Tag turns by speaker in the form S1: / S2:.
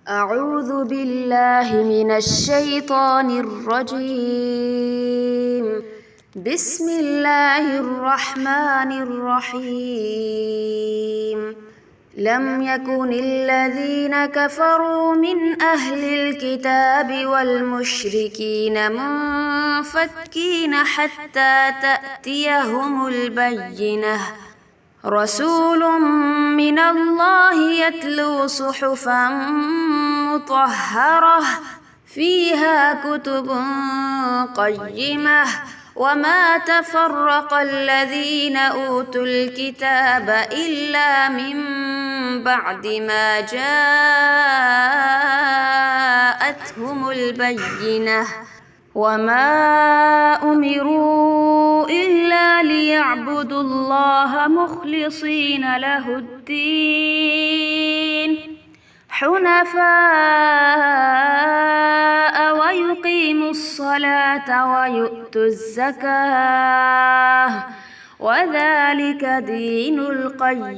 S1: أعوذ بالله من الشيطان الرجيم. بسم الله الرحمن الرحيم. لم يكن الذين كفروا من أهل الكتاب والمشركين منفكين حتى تأتيهم البينة. رسول من الله يتلو صحفا مطهرة فيها كتب قيمة. وما تفرق الذين أوتوا الكتاب إلا من بعد ما جاءتهم البينة. وما أمروا إلا ليعبدوا الله مخلصين له الدين حنفاء ويقيموا الصلاة ويؤتوا الزكاة وذلك دين القيم.